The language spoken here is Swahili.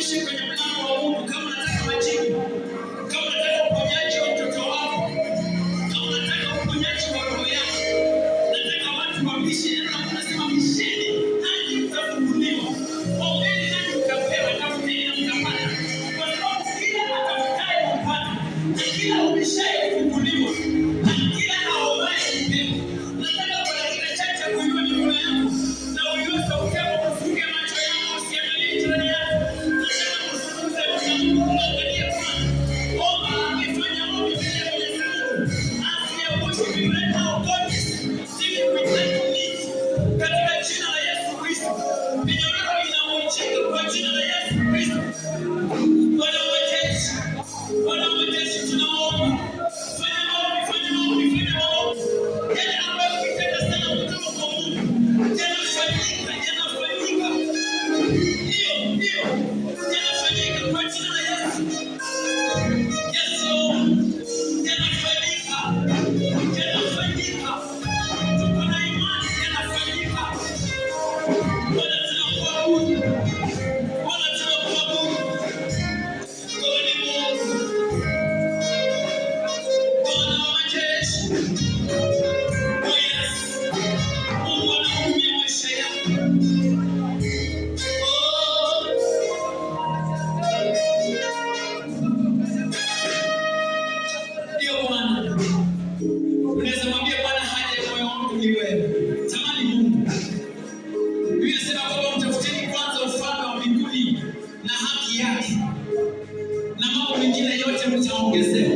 ubishe kwenye mlango wa Mungu kama unataka majibu, kama unataka uponyaji wa mtoto wako, kama unataka uponyaji wa roho yako. Nataka watu wabishe, na unasema bisheni hadi mtafunguliwa. Ombeni hadi mtapewa, tafuteni na mtapata. Kwa sababu kila atafutaye hupata, na kila ubishaye hufunguliwa, na kila aombaye hupewa. Nataka kwa dakika chache kuinua mikono yako na uinue sauti yako, ufunge macho yako, usiangalie jirani yako. Nataka kuzungumza na Mungu, muangalie Bwana. Omba, amefanya ombi mbele ya Mwenyezi Mungu. Ask your worship, we let our God see you with that need. Katika jina la Yesu Kristo. Minyororo inavunjika kwa jina la Yesu Kristo. Bwana wa majeshi, Bwana wa majeshi, tunaomba. Fanya maombi, fanya maombi, fanya maombi. Yale ambayo ukitenda sana kutoka kwa Mungu, yanafanyika, yanafanyika. Ndio, yanafanyika kwa jina la Yesu. Yes, Lord. Yanafanyika, yanafanyika. Tuko na imani, yanafanyika. Bwana tunakuabudu, Bwana tunakuabudu. Wewe ni Mungu, Bwana wa majeshi. Oh yes, Mungu anahurumia maisha yako. Oh, ndio Bwana. Unaweza mwambia Bwana, haja ya moyo wangu ni wewe. Tamani Mungu. Biblia inasema kwamba mtafuteni kwanza ufalme wa mbinguni na haki yake, na mambo mengine yote mtaongezewa.